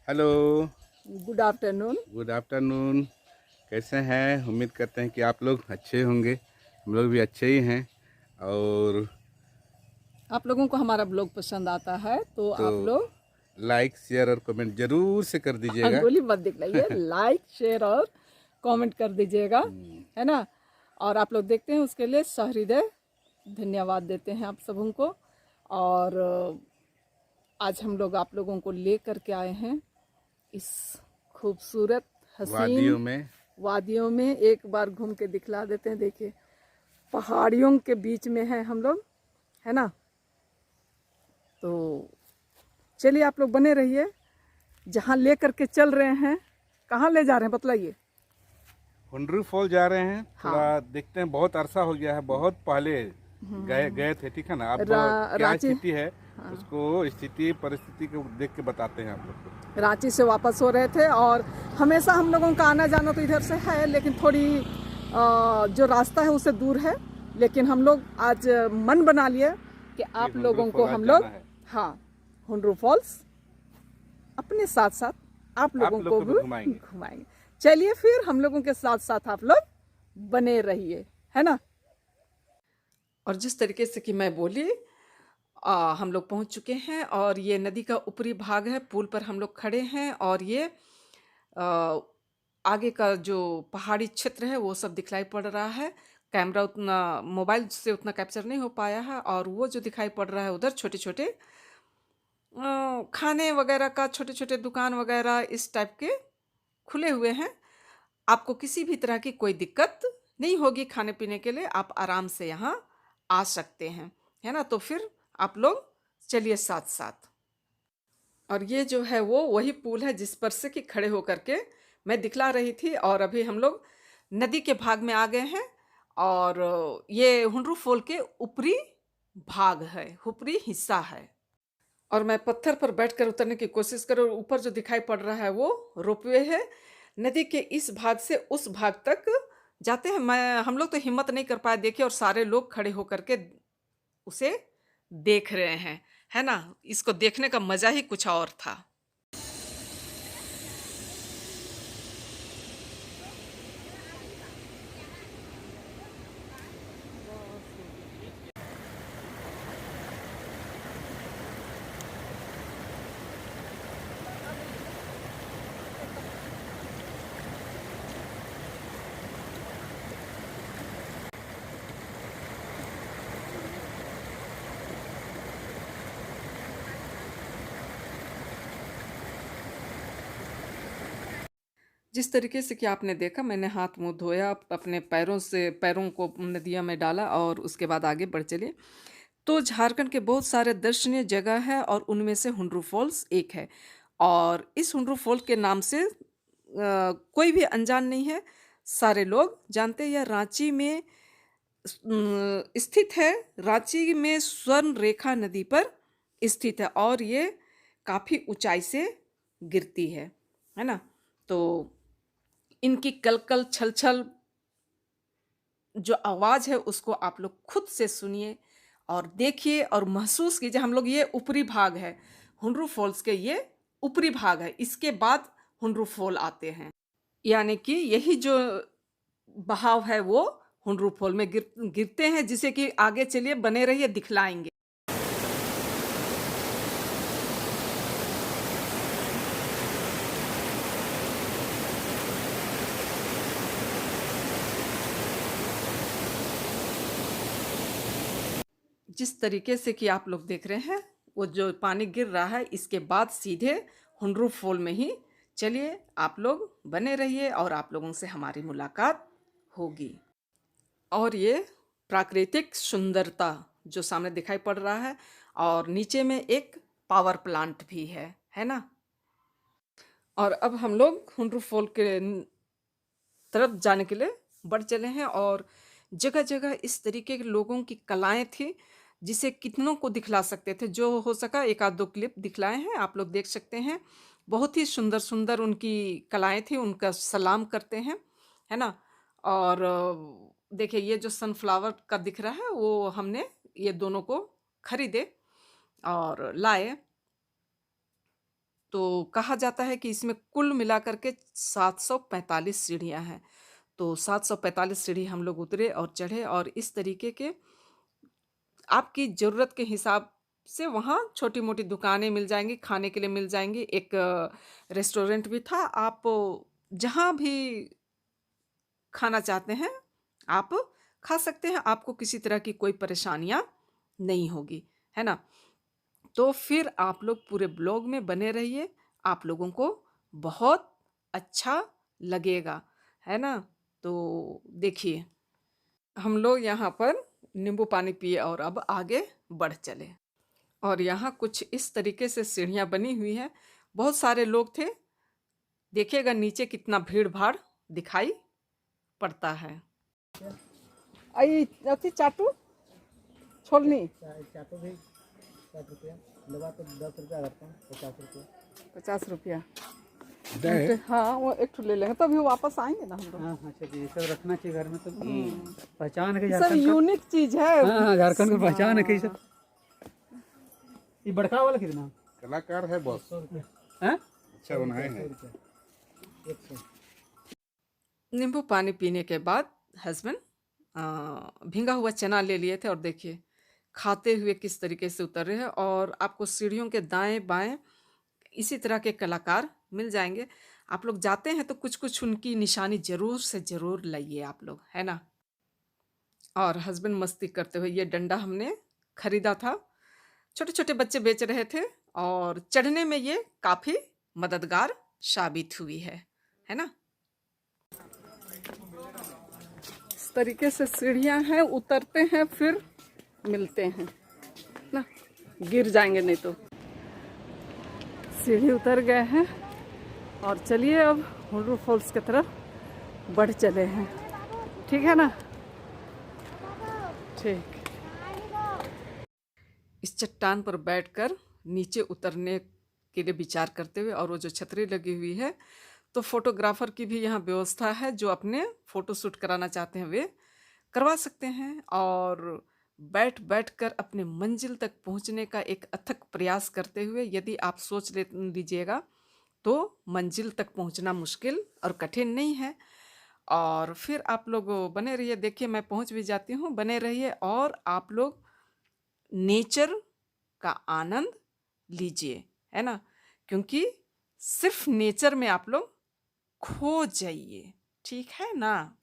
Hello. Good afternoon. Good afternoon. कैसे हैं? उम्मीद करते हैं कि आप लोग अच्छे होंगे। हम लोग भी अच्छे ही हैं। और आप लोगों को हमारा ब्लॉग पसंद आता है तो तो आप लोग लाइक शेयर और कमेंट ज़रूर से कर दीजिएगा। अंगुली मत दिखलाइए, लाइक शेयर और कमेंट कर दीजिएगा, है ना। और आप लोग देखते हैं उसके लिए सहृदय धन्यवाद देते हैं आप सबों को। और आज हम लोग आप लोगों को ले करके आए हैं इस खूबसूरत हसीन वादियों में। वादियों में। एक बार घूम के दिखला देते हैं। देखिए, पहाड़ियों के बीच में है हम लोग, है ना। तो चलिए आप लोग बने रहिए। जहाँ ले करके चल रहे हैं, कहाँ ले जा रहे हैं बतलाइए। हुंड्रू फॉल जा रहे हैं। हाँ, थोड़ा देखते हैं, बहुत अरसा हो गया है, बहुत पहले गए गए थे, ठीक है ना। अब क्या रांची। स्थिति है हाँ, उसको, स्थिति परिस्थिति को देख के बताते हैं आप लोग को। रांची से वापस हो रहे थे और हमेशा हम लोगों का आना जाना तो इधर से है, लेकिन थोड़ी जो रास्ता है उससे दूर है। लेकिन हम लोग आज मन बना लिए कि ये आप हुंड्रू लोगों को फॉल आज हम जाना लोग, है। हाँ, हुंड्रू फॉल्स अपने साथ साथ आप लोगों आप लोग को को भी भी घुमाएंगे। घुमाएंगे। चलिए फिर हम लोगों के साथ साथ आप लोग बने रहिए, है ना। और जिस तरीके से कि मैं बोली, हम लोग पहुंच चुके हैं और ये नदी का ऊपरी भाग है। पुल पर हम लोग खड़े हैं और ये आ, आगे का जो पहाड़ी क्षेत्र है वो सब दिखलाई पड़ रहा है। कैमरा उतना, मोबाइल से उतना कैप्चर नहीं हो पाया है। और वो जो दिखाई पड़ रहा है उधर छोटे छोटे खाने वगैरह का, छोटे छोटे दुकान वगैरह इस टाइप के खुले हुए हैं। आपको किसी भी तरह की कोई दिक्कत नहीं होगी खाने पीने के लिए। आप आराम से यहाँ आ सकते हैं, है ना। तो फिर आप लोग चलिए साथ साथ। और ये जो है वो वही पुल है जिस पर से कि खड़े होकर के मैं दिखला रही थी। और अभी हम लोग नदी के भाग में आ गए हैं। और ये हुंड्रू फॉल के ऊपरी भाग है, ऊपरी हिस्सा है। और मैं पत्थर पर बैठकर उतरने की कोशिश कर, और ऊपर जो दिखाई पड़ रहा है वो रोपवे है। नदी के इस भाग से उस भाग तक जाते हैं। मैं हम लोग तो हिम्मत नहीं कर पाए देखिए, और सारे लोग खड़े होकर के उसे देख रहे हैं, है ना। इसको देखने का मजा ही कुछ और था। जिस तरीके से कि आपने देखा, मैंने हाथ मुंह धोया, अपने पैरों को नदिया में डाला और उसके बाद आगे बढ़ चले। तो झारखंड के बहुत सारे दर्शनीय जगह है और उनमें से हुंड्रू फॉल्स एक है। और इस हुंड्रू फॉल के नाम से कोई भी अनजान नहीं है, सारे लोग जानते हैं। यह रांची में स्थित है। रांची में स्वर्ण रेखा नदी पर स्थित है और ये काफ़ी ऊंचाई से गिरती है ना। तो इनकी कलकल छल छल जो आवाज़ है उसको आप लोग खुद से सुनिए और देखिए और महसूस कीजिए। हम लोग, ये ऊपरी भाग है हुंड्रू फॉल्स के, ये ऊपरी भाग है। इसके बाद हुंड्रू फॉल आते हैं, यानी कि यही जो बहाव है वो हुंड्रू फॉल में गिरते हैं, जिसे कि आगे चलिए बने रहिए, दिखलाएंगे। जिस तरीके से कि आप लोग देख रहे हैं वो जो पानी गिर रहा है, इसके बाद सीधे हुंड्रू फॉल में ही चलिए आप लोग बने रहिए और आप लोगों से हमारी मुलाकात होगी। और ये प्राकृतिक सुंदरता जो सामने दिखाई पड़ रहा है, और नीचे में एक पावर प्लांट भी है ना। और अब हम लोग हुंड्रू फॉल के तरफ जाने के लिए बढ़ चले हैं। और जगह जगह इस तरीके के लोगों की कलाएं थी जिसे कितनों को दिखला सकते थे। जो हो सका एक आध दो क्लिप दिखलाए हैं, आप लोग देख सकते हैं। बहुत ही सुंदर सुंदर उनकी कलाएं थी, उनका सलाम करते हैं, है ना। और देखिए, ये जो सनफ्लावर का दिख रहा है वो हमने ये दोनों को खरीदे और लाए। तो कहा जाता है कि इसमें कुल मिलाकर के 745 सीढ़ियाँ हैं। तो 745 सीढ़ी हम लोग उतरे और चढ़े और इस तरीके के आपकी ज़रूरत के हिसाब से वहाँ छोटी-मोटी दुकानें मिल जाएँगी, खाने के लिए मिल जाएँगी। एक रेस्टोरेंट भी था। आप जहाँ भी खाना चाहते हैं, आप खा सकते हैं। आपको किसी तरह की कोई परेशानियाँ नहीं होगी, है ना? तो फिर आप लोग पूरे ब्लॉग में बने रहिए, आप लोगों को बहुत अच्छा लगेगा, है ना? तो देखिए, हम लोग यहाँ पर नींबू पानी पिए और अब आगे बढ़ चले और यहाँ कुछ इस तरीके से सीढ़ियाँ बनी हुई हैं। बहुत सारे लोग थे, देखिएगा नीचे कितना भीड़-भाड़ दिखाई पड़ता है। आई अथी चाटू छोलनी चाटो भी 60 रुपया लगा तो 10 रुपया करता हूँ 50 रुपया 50 रुपया। है हाँ वो एक ठो ले लेंगे तभी वापस आएंगे ना हम लोग। हाँ हाँ अच्छा जी ये सब रखना चाहिए घर में तो पहचान है सब झारखंड का। यूनिक चीज है। हाँ हाँ झारखंड का पहचान है कि सब ये बड़का वाला कितना कलाकार है बॉस, 100 रुपया हाँ अच्छा बनाए हैं। 100 नींबू पानी पीने के बाद हस्बैंड भींगा हुआ चना ले लिए थे और देखिए खाते हुए किस तरीके से उतर रहे हैं और आपको सीढ़ियों के दाएं बाएं इसी तरह के कलाकार मिल जाएंगे। आप लोग जाते हैं तो कुछ-कुछ उनकी निशानी ज़रूर से ज़रूर लाइए आप लोग, है ना? और हस्बैंड मस्ती करते हुए ये डंडा हमने खरीदा था। छोटे-छोटे बच्चे बेच रहे थे और चढ़ने में ये काफ़ी मददगार साबित हुई है ना? इस तरीके से सीढ़ियाँ हैं, उतरते हैं फिर मिलते हैं ना, गिर जाएंगे नहीं तो। सीढ़ी उतर गए हैं और चलिए अब हुडरू फॉल्स की तरफ बढ़ चले हैं, ठीक है ना? ठीक। इस चट्टान पर बैठकर नीचे उतरने के लिए विचार करते हुए और वो जो छतरी लगी हुई है तो फोटोग्राफर की भी यहाँ व्यवस्था है, जो अपने फ़ोटो शूट कराना चाहते हैं वे करवा सकते हैं और बैठ कर अपने मंजिल तक पहुँचने का एक अथक प्रयास करते हुए यदि आप सोच लीजिएगा तो मंजिल तक पहुँचना मुश्किल और कठिन नहीं है। और फिर आप लोग बने रहिए, देखिए मैं पहुँच भी जाती हूँ, बने रहिए और आप लोग नेचर का आनंद लीजिए, है ना? क्योंकि सिर्फ नेचर में आप लोग खो जाइए, ठीक है ना?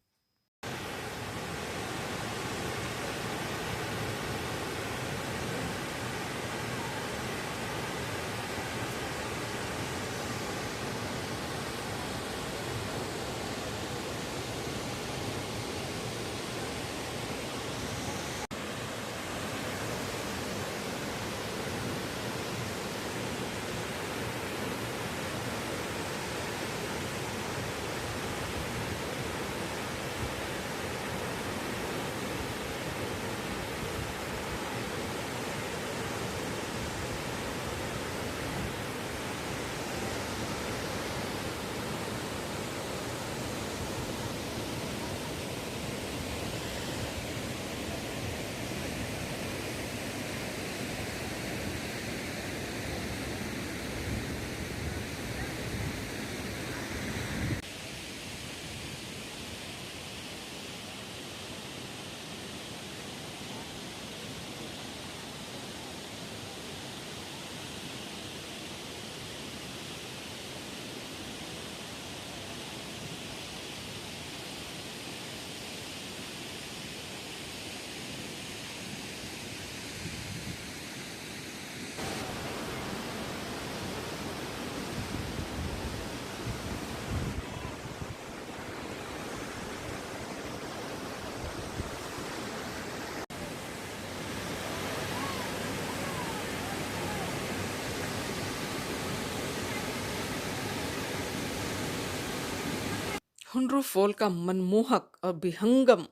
हुंड्रू फॉल का मनमोहक और विहंगम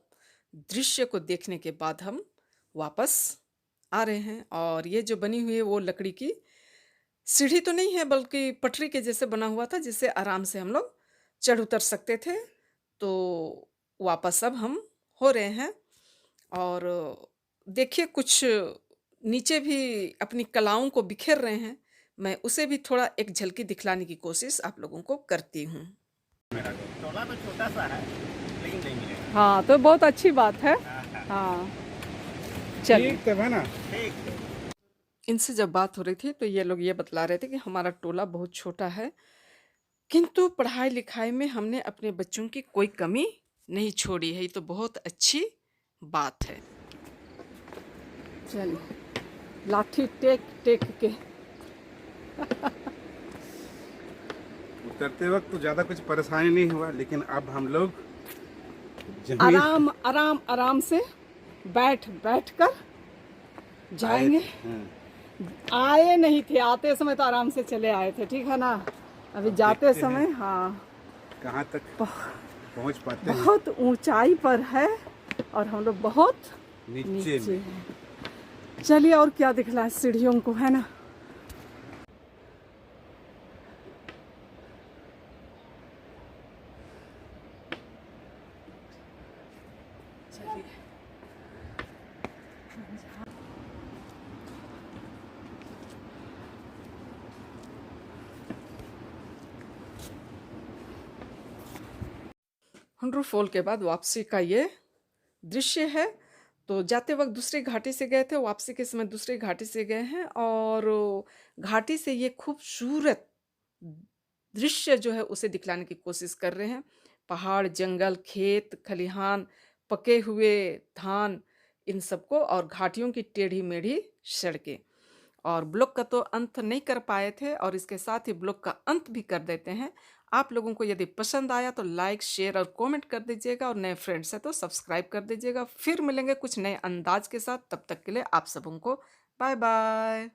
दृश्य को देखने के बाद हम वापस आ रहे हैं और ये जो बनी हुई है वो लकड़ी की सीढ़ी तो नहीं है बल्कि पटरी के जैसे बना हुआ था जिससे आराम से हम लोग चढ़ उतर सकते थे। तो वापस अब हम हो रहे हैं और देखिए कुछ नीचे भी अपनी कलाओं को बिखेर रहे हैं। मैं उसे भी थोड़ा एक झलकी दिखलाने की कोशिश आप लोगों को करती हूँ। टोला तो छोटा सा है लेकिन नहीं मिलेगा। हाँ, तो बहुत अच्छी बात है। हाँ, चलिए। तब है ना। इनसे जब बात हो रही थी तो ये लोग ये बतला रहे थे कि हमारा टोला बहुत छोटा है, किंतु पढ़ाई लिखाई में हमने अपने बच्चों की कोई कमी नहीं छोड़ी है। ये तो बहुत अच्छी बात है। चलिए, लाठी टेक टेक के उतरते वक्त तो ज़्यादा कुछ परेशानी नहीं हुआ, लेकिन अब हम लोग जमीन आराम आराम आराम से बैठ बैठ कर जाएंगे। आए नहीं थे, आते समय तो आराम से चले आए थे, ठीक है ना। अभी जाते देखते समय हैं हाँ कहाँ तक पहुँच पाते हैं। बहुत ऊंचाई पर है और हम लोग बहुत नीचे नीचे में हैं। चलिए, और क्या दिखला है सीढ़ियों को, है ना। चलिए, हंड्रू फॉल के बाद वापसी का ये दृश्य है। तो जाते वक्त दूसरी घाटी से गए थे, वापसी के समय दूसरी घाटी से गए हैं, और घाटी से ये खूबसूरत दृश्य जो है उसे दिखलाने की कोशिश कर रहे हैं। पहाड़, जंगल, खेत, खलिहान, पके हुए धान, इन सबको, और घाटियों की टेढ़ी मेढ़ी सड़कें। और ब्लॉग का तो अंत नहीं कर पाए थे, और इसके साथ ही ब्लॉग का अंत भी कर देते हैं। आप लोगों को यदि पसंद आया तो लाइक, शेयर और कमेंट कर दीजिएगा, और नए फ्रेंड्स हैं तो सब्सक्राइब कर दीजिएगा। फिर मिलेंगे कुछ नए अंदाज के साथ, तब तक के लिए आप सबों को बाय बाय।